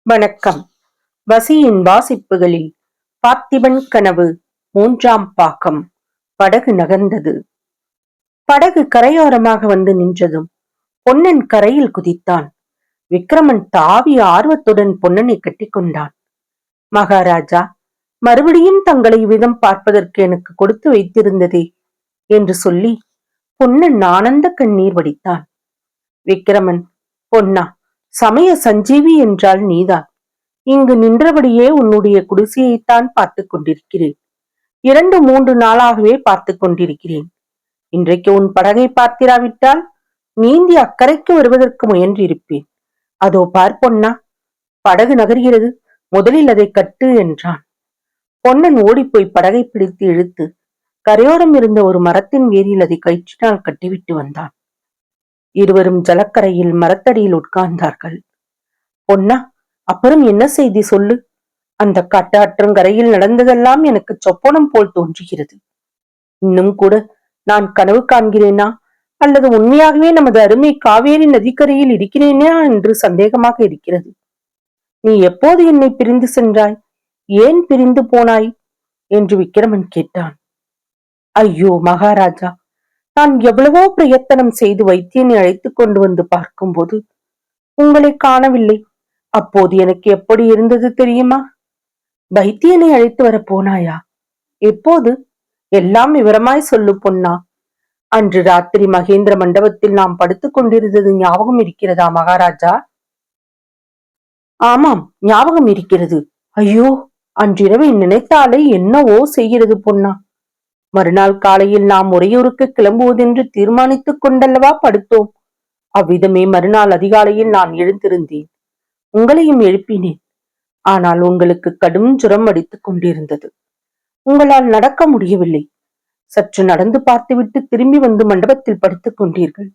வணக்கம். வசியின் வாசிப்புகளில் பார்த்திபன் கனவு 3ஆம் பாகம். படகு நகர்ந்தது. படகு கரையோரமாக வந்து நின்றதும் பொன்னன் கரையில் குதித்தான். விக்கிரமன் தாவி ஆர்வத்துடன் பொன்னனை கட்டிக்கொண்டான். மகாராஜா, மறுபடியும் தங்களை விதம் பார்ப்பதற்கு எனக்கு கொடுத்து வைத்திருந்ததே என்று சொல்லி பொன்னன் ஆனந்த கண்ணீர் வடித்தான். விக்கிரமன், பொன்னா, சமய சஞ்சீவி என்றால் நீதான். இங்கு நின்றபடியே உன்னுடைய குடிசையைத்தான் பார்த்து கொண்டிருக்கிறேன். 2-3 நாளாகவே பார்த்து கொண்டிருக்கிறேன். இன்றைக்கு உன் படகை பார்த்திராவிட்டால் நீந்தி அக்கறைக்கு வருவதற்கு முயன்றிருப்பேன். அதோ பார் பொன்னா, படகு நகர்கிறது, முதலில் அதை கட்டு என்றான். பொன்னன் ஓடிப்போய் படகை பிடித்து இழுத்து கரையோரம் இருந்த ஒரு மரத்தின் வேரில் அதை கயிற்றினால் கட்டிவிட்டு வந்தான். இருவரும் ஜலக்கரையில் மரத்தடியில் உட்கார்ந்தார்கள். பொன்னா, அப்புறம் என்ன செய்தி சொல்லு. அந்த காட்டாற்றங்கரையில் நடந்ததெல்லாம் எனக்கு சொப்பனம் போல் தோன்றுகிறது. இன்னும் கூட நான் கனவு காண்கிறேனா அல்லது உண்மையாகவே நமது அருமை காவேரி நதிக்கரையில் இருக்கிறேனா என்று சந்தேகமாக இருக்கிறது. நீ எப்போது என்னை பிரிந்து சென்றாய்? ஏன் பிரிந்து போனாய் என்று விக்கிரமன் கேட்டான். ஐயோ மகாராஜா, நான் எவ்வளவோ பிரயத்தனம் செய்து வைத்தியனை அழைத்துக் கொண்டு வந்து பார்க்கும்போது உங்களை காணவில்லை. அப்போது எனக்கு எப்படி இருந்தது தெரியுமா? வைத்தியனை அழைத்து வர போனாயா? எப்போது? எல்லாம் விவரமாய் சொல்லு பொன்னா. அன்று ராத்திரி மகேந்திர மண்டபத்தில் நாம் படுத்துக் கொண்டிருந்தது ஞாபகம் இருக்கிறதா மகாராஜா? ஆமாம், ஞாபகம் இருக்கிறது. ஐயோ, அன்றிரவை நினைத்தாலே என்னவோ செய்கிறது பொன்னா. மறுநாள் காலையில் நாம் உறையூருக்கு கிளம்புவதென்று தீர்மானித்துக் கொண்டல்லவா படுத்தோம். அவ்விதமே மறுநாள் அதிகாலையில் நான் எழுந்திருந்தேன். உங்களையும் எழுப்பினேன். ஆனால் உங்களுக்கு கடும் ஜுரம் அடித்துக் கொண்டிருந்தது. உங்களால் நடக்க முடியவில்லை. சற்று நடந்து பார்த்துவிட்டு திரும்பி வந்து மண்டபத்தில் படுத்துக் கொண்டீர்கள்.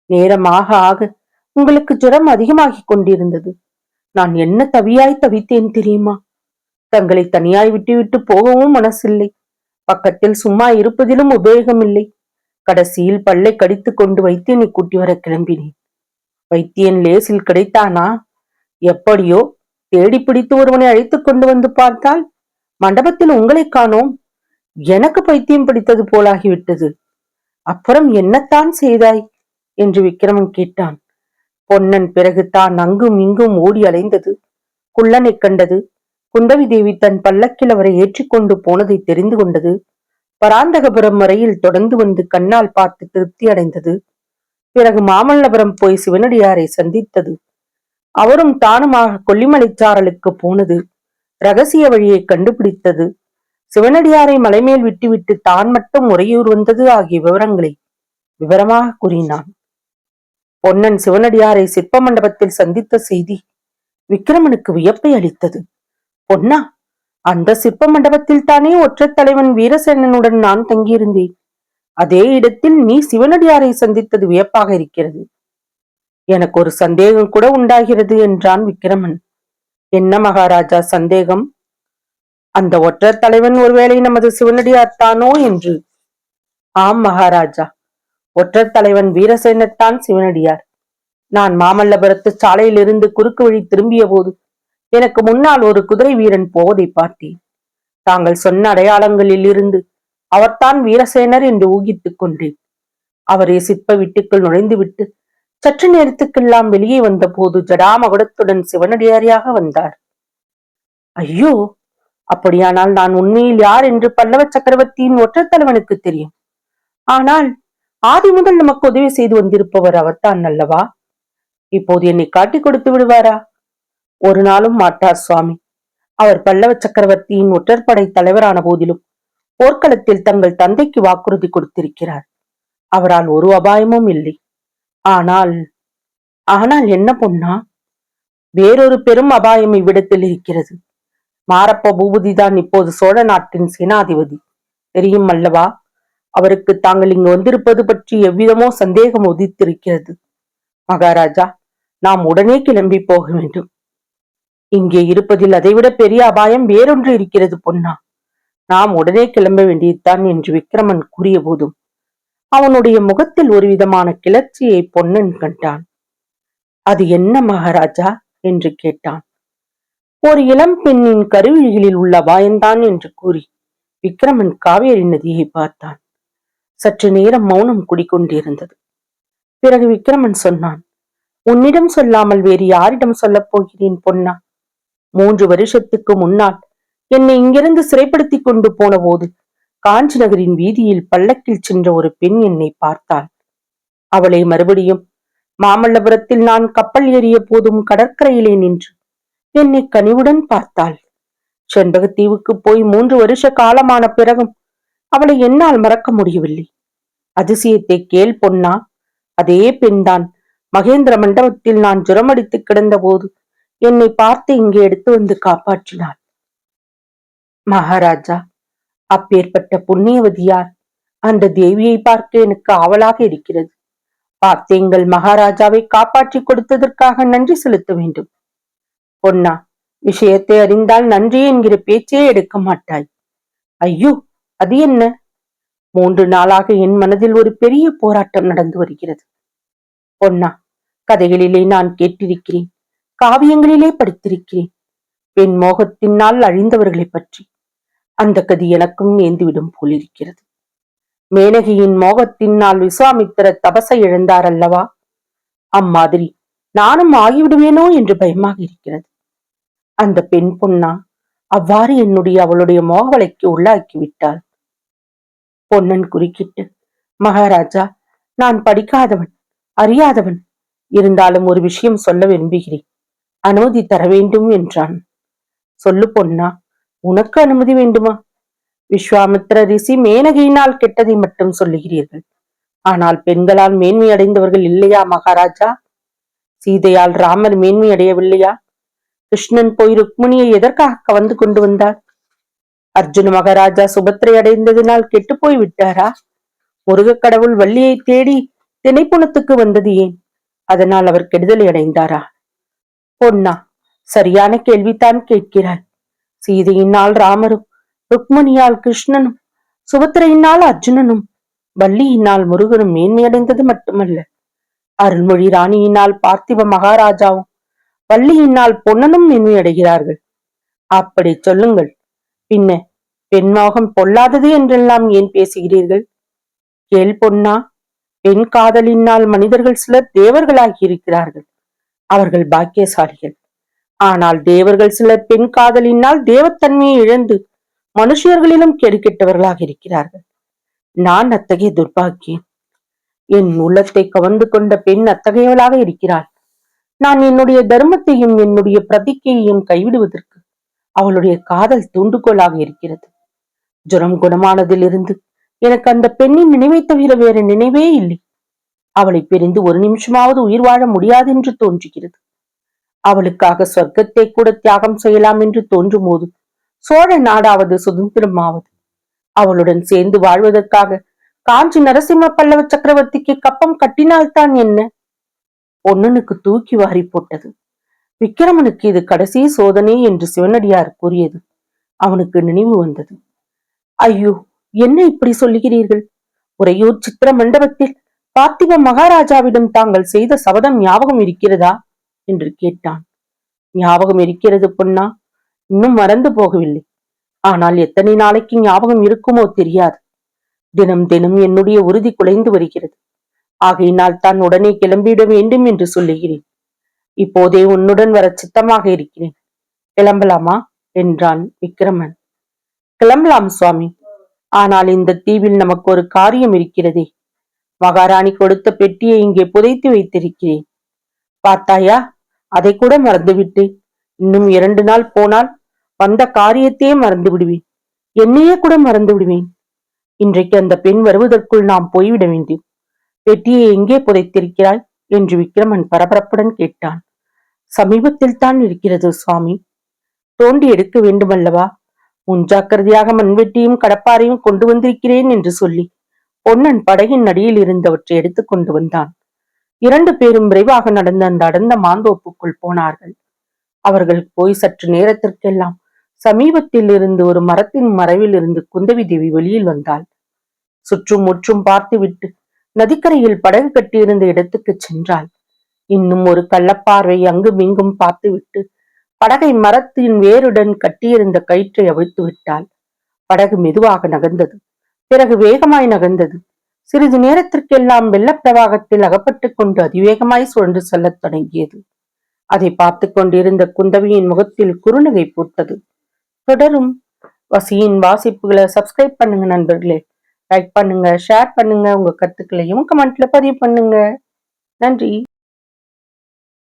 நேரமாக ஆக உங்களுக்கு ஜுரம் அதிகமாகிக் கொண்டிருந்தது. நான் என்ன தவியாய் தவித்தேன் தெரியுமா? தங்களை தனியாய் விட்டுவிட்டு போகவும் மனசில்லை. பக்கத்தில் சும்மா இருப்பதிலும் உபயோகமில்லை. கடைசியில் பல்லை கடித்துக் கொண்டு வைத்தியனை கூட்டி வர கிளம்பினேன். வைத்தியன் லேசில் கிடைத்தானா? எப்படியோ தேடி பிடித்து ஒருவனை அழைத்துக் கொண்டு வந்து பார்த்தால் மண்டபத்தில் உங்களை காணோம். எனக்கு பைத்தியம் பிடித்தது போலாகிவிட்டது. அப்புறம் என்னத்தான் செய்தாய் என்று விக்கிரமன் கேட்டான். பொன்னன் பிறகு தான் அங்கும் இங்கும் ஓடி அலைந்தது, குள்ளனை கண்டது, குந்தவி தேவி தன் பல்லக்கில் அவரை ஏற்றிக்கொண்டு போனதை தெரிந்து கொண்டது, பராந்தகபுரம் வரையில் தொடர்ந்து வந்து கண்ணால் பார்த்து திருப்தி அடைந்தது. பிறகு மாமல்லபுரம் போய் சிவனடியாரை சந்தித்தது. அவரும் தானுமாக கொல்லிமலைச்சாரலுக்கு போனது, ரகசிய வழியை கண்டுபிடித்தது, சிவனடியாரை மலைமேல் விட்டுவிட்டு தான் மட்டும் உறையூர் வந்தது ஆகிய விவரங்களை விவரமாக கூறினான். பொன்னன் சிவனடியாரை சிற்ப மண்டபத்தில் சந்தித்த செய்தி விக்கிரமனுக்கு வியப்பை அளித்தது. பொன்னா, அந்த சிற்ப மண்டபத்தில் தானே ஒற்றர் தலைவன் வீரசேனனுடன் நான் தங்கியிருந்தேன். அதே இடத்தில் நீ சிவனடியாரை சந்தித்தது வியப்பாக இருக்கிறது. எனக்கு ஒரு சந்தேகம் கூட உண்டாகிறது என்றான் விக்கிரமன். என்ன மகாராஜா சந்தேகம்? அந்த ஒற்றர் தலைவன் ஒருவேளை நமது சிவனடியார் தானோ என்று. ஆம் மகாராஜா, ஒற்றர் தலைவன் வீரசேனத்தான் சிவனடியார். நான் மாமல்லபுரத்து சாலையிலிருந்து குறுக்கு வழி திரும்பிய போது எனக்கு முன்னால் ஒரு குதிரை வீரன் போவதை பார்த்தேன். தாங்கள் சொன்ன அடையாளங்களில் இருந்து அவர்தான் வீரசேனர் என்று ஊகித்துக் கொண்டேன். அவரை சிற்ப வீட்டுக்குள் நுழைந்துவிட்டு சற்று நேரத்துக்கெல்லாம் வெளியே வந்த போது ஜடாமகுடத்துடன் சிவனடியாரியாக வந்தார். ஐயோ, அப்படியானால் நான் உண்மையில் யார் என்று பல்லவ சக்கரவர்த்தியின் ஒற்றர் தலைவனுக்கு தெரியும். ஆனால் ஆதி முதல் நமக்கு உதவி செய்து வந்திருப்பவர் அவர்தான் அல்லவா? இப்போது என்னை காட்டிக் கொடுத்து விடுவாரா? ஒரு நாளும் மாட்டார் சுவாமி. அவர் பல்லவ சக்கரவர்த்தியின் ஒற்றற்படை தலைவரான போதிலும் போர்க்களத்தில் தங்கள் தந்தைக்கு வாக்குறுதி கொடுத்திருக்கிறார். அவரால் ஒரு அபாயமும் இல்லை. ஆனால் ஆனால் என்ன பொன்னா? வேறொரு பெரும் அபாயம் இவ்விடத்தில் இருக்கிறது. மாரப்ப பூபதிதான் இப்போது சோழ நாட்டின் சேனாதிபதி, தெரியும் அல்லவா? அவருக்கு தாங்கள் இங்கு வந்திருப்பது பற்றி எவ்விதமோ சந்தேகம் உதித்திருக்கிறது. மகாராஜா, நாம் உடனே கிளம்பி போக வேண்டும். இங்கே இருப்பதில் அதைவிட பெரிய அபாயம் வேறொன்று இருக்கிறது பொன்னா. நாம் உடனே கிளம்ப வேண்டியதுதான் என்று விக்கிரமன் கூறிய போதும் அவனுடைய முகத்தில் ஒரு விதமான கிளர்ச்சியை பொன்னன் கண்டான். அது என்ன மகாராஜா என்று கேட்டான். ஒரு இளம் பெண்ணின் கருவிழிகளில் உள்ள அபாயம்தான் என்று கூறி விக்ரமன் காவேரி நதியை பார்த்தான். சற்று நேரம் மௌனம் குடிக்கொண்டிருந்தது. பிறகு விக்ரமன் சொன்னான், உன்னிடம் சொல்லாமல் வேறு யாரிடம் சொல்லப் போகிறேன் பொன்னா? 3 வருஷத்துக்கு முன்னால் என்னை இங்கிருந்து சிறைப்படுத்திக் கொண்டு போன போது காஞ்சி நகரின் வீதியில் பல்லக்கில் சென்ற ஒரு பெண் என்னை பார்த்தாள். அவளை மறுபடியும் மாமல்லபுரத்தில் நான் கப்பல் ஏறிய போதும் கடற்கரையிலே நின்று என்னை கனிவுடன் பார்த்தாள். செண்பகத்தீவுக்கு போய் 3 வருஷ காலமான பிறகும் அவளை என்னால் மறக்க முடியவில்லை. அதிசயத்தை கேள் பொன்னா, அதே பெண்தான் மகேந்திர மண்டபத்தில் நான் ஜுரமடித்து கிடந்த போது என்னை பார்த்து இங்கே எடுத்து வந்து காப்பாற்றினாள். மகாராஜா, அப்பேற்பட்ட புண்ணியவதியார் அந்த தேவியை பார்க்க எனக்கு ஆவலாக இருக்கிறது. பார்த்தேங்கள் மகாராஜாவை காப்பாற்றி கொடுத்ததற்காக நன்றி செலுத்த வேண்டும். பொன்னா, விஷயத்தை அறிந்தால் நன்றி என்கிற பேச்சே எடுக்க மாட்டாய். ஐயோ, அது என்ன? 3 நாளாக என் மனதில் ஒரு பெரிய போராட்டம் நடந்து வருகிறது. பொன்னா, கதைகளிலே நான் கேட்டிருக்கிறேன், காவியங்களிலே படித்திருக்கிறேன், பெண் மோகத்தினால் அழிந்தவர்களை பற்றி. அந்த கதி எனக்கும் நேர்ந்துவிடும் போலிருக்கிறது. மேனகியின் மோகத்தினால் விஸ்வாமித்திரர் தபசை இழந்தார் அல்லவா? அம்மாதிரி நானும் ஆகிவிடுவேனோ என்று பயமாக இருக்கிறது. அந்த பெண் பொன்னா அவ்வாறு அவளுடைய மோகவலைக்கு உள்ளாக்கி விட்டாள். பொன்னன் குறுக்கிட்டு, மகாராஜா, நான் படிக்காதவன், அறியாதவன். இருந்தாலும் ஒரு விஷயம் சொல்ல விரும்புகிறேன், அனுமதி தர வேண்டும் என்றான். சொல்லு பொன்னா, உனக்கு அனுமதி வேண்டுமா? விஸ்வாமித்திர ரிஷி மேனகையினால் கெட்டதை மட்டும் சொல்லுகிறீர்கள். ஆனால் பெண்களால் மேன்மை அடைந்தவர்கள் இல்லையா மகாராஜா? சீதையால் ராமர் மேன்மை அடையவில்லையா? கிருஷ்ணன் போய் ருக்மிணியை எதற்காக கவர்ந்து கொண்டு வந்தார்? அர்ஜுன மகாராஜா சுபத்திரை அடைந்ததினால் கெட்டு போய் விட்டாரா? முருகக் கடவுள் வள்ளியை தேடி திணைப்புணத்துக்கு வந்தது ஏன்? அதனால் அவர் கெடுதலை அடைந்தாரா? பொன்னா, சரியான கேள்வித்தான் கேட்கிறாய். சீதையினால் ராமரும், ருக்மிணியால் கிருஷ்ணனும், சுபத்திரையினால் அர்ஜுனனும், வள்ளியினால் முருகனும் மேன்மையடைந்தது மட்டுமல்ல, அருள்மொழி ராணியினால் பார்த்திப மகாராஜாவும், வள்ளியினால் பொன்னனும் மேன்மையடைகிறார்கள். அப்படி சொல்லுங்கள். பின்ன பெண்மோகம் பொல்லாதது என்றெல்லாம் ஏன் பேசுகிறீர்கள்? கேள் பொன்னா, பெண் காதலினால் மனிதர்கள் சிலர் தேவர்களாகி இருக்கிறார்கள். அவர்கள் பாக்கியசாலிகள். ஆனால் தேவர்கள் சிலர் பெண் காதலினால் தேவத்தன்மையை இழந்து மனுஷர்களிலும் கெடுக்கெட்டவர்களாக இருக்கிறார்கள். நான் அத்தகைய துர்பாக்கியன். என் உள்ளத்தை கவர்ந்து கொண்ட பெண் அத்தகையவளாக இருக்கிறாள். நான் என்னுடைய தர்மத்தையும் என்னுடைய பிரதிக்கையையும் கைவிடுவதற்கு அவளுடைய காதல் தூண்டுகோலாக இருக்கிறது. ஜுரம் குணமானதிலிருந்து எனக்கு அந்த பெண்ணின் நினைவை தவிர வேறு நினைவே இல்லை. அவளை பிரிந்து ஒரு நிமிஷமாவது உயிர் வாழ முடியாது என்று தோன்றுகிறது. அவளுக்காக சொர்க்கத்தை கூட தியாகம் செய்யலாம் என்று தோன்றும் போது சோழ நாடாவது சுதந்திரமாவது. அவளுடன் சேர்ந்து வாழ்வதற்காக காஞ்சி நரசிம்ம பல்லவ சக்கரவர்த்திக்கு கப்பம் கட்டினால்தான் என்ன? பொன்னனுக்கு தூக்கி வாரி போட்டது. விக்கிரமனுக்கு இது கடைசி சோதனை என்று சிவனடியார் கூறியது அவனுக்கு நினைவு வந்தது. ஐயோ, என்ன இப்படி சொல்லுகிறீர்கள்? உறையூர் சித்திர மண்டபத்தில் பார்த்திப மகாராஜாவிடம் தாங்கள் செய்த சபதம் ஞாபகம் இருக்கிறதா என்று கேட்டான். ஞாபகம் இருக்கிறது பொன்னா, இன்னும் மறந்து போகவில்லை. ஆனால் எத்தனை நாளைக்கு ஞாபகம் இருக்குமோ தெரியாது. தினம் தினம் என்னுடைய உறுதி குலைந்து வருகிறது. ஆகையினால் தான் உடனே கிளம்பிட வேண்டும் என்று சொல்லுகிறேன். இப்போதே உன்னுடன் வர சித்தமாக இருக்கிறேன். கிளம்பலாமா என்றான் விக்கிரமன். கிளம்பலாம் சுவாமி. ஆனால் இந்த தீவில் நமக்கு ஒரு காரியம் இருக்கிறதே. மகாராணி கொடுத்த பெட்டியை இங்கே புதைத்து வைத்திருக்கிறேன். பார்த்தாயா, அதை கூட மறந்துவிட்டேன். இன்னும் 2 நாள் போனால் வந்த காரியத்தையே மறந்து விடுவேன். என்னையே கூட மறந்து விடுவேன். இன்றைக்கு அந்த பெண் வருவதற்குள் நாம் போய்விட வேண்டும். பெட்டியை எங்கே புதைத்திருக்கிறாய் என்று விக்கிரமன் பரபரப்புடன் கேட்டான். சமீபத்தில் தான் இருக்கிறது சுவாமி. தோண்டி எடுக்க வேண்டுமல்லவா? முன்ஜாக்கிரதையாக மண்வெட்டியும் கடப்பாரையும் கொண்டு வந்திருக்கிறேன் என்று சொல்லி பொன்னன் படகின் அடியில் இருந்தவற்றை எடுத்துக் கொண்டு வந்தான். 2 பேரும் விரைவாக நடந்து அந்த அடர்ந்த மாந்தோப்புக்குள் போனார்கள். அவர்கள் போய் சற்று நேரத்திற்கெல்லாம் சமீபத்தில் இருந்து ஒரு மரத்தின் மறைவில் இருந்து குந்தவி தேவி வெளியில் வந்தாள். சுற்றும் முற்றும் பார்த்துவிட்டு நதிக்கரையில் படகு கட்டியிருந்த இடத்துக்கு சென்றாள். இன்னும் ஒரு கள்ளப்பார்வை அங்கும் இங்கும் பார்த்துவிட்டு படகை மரத்தின் வேருடன் கட்டியிருந்த கயிற்றை அவிழ்த்து விட்டாள். படகு மெதுவாக நகர்ந்தது. பிறகு வேகமாய் நகர்ந்தது. சிறிது நேரத்திற்கெல்லாம் வெள்ளப்பிரவாகத்தில் அகப்பட்டுக் கொண்டு அதிவேகமாய் சுழன்று செல்லத் தொடங்கியது. அதை பார்த்து கொண்டிருந்த குந்தவியின் முகத்தில் குறுநகை பூத்தது. தொடரும். வசியின் வாசிப்புகளை சப்ஸ்கிரைப் பண்ணுங்க நண்பர்களே. லைக் பண்ணுங்க, ஷேர் பண்ணுங்க, உங்க கருத்துக்களையும் கமெண்ட்ல பதிவு பண்ணுங்க. நன்றி.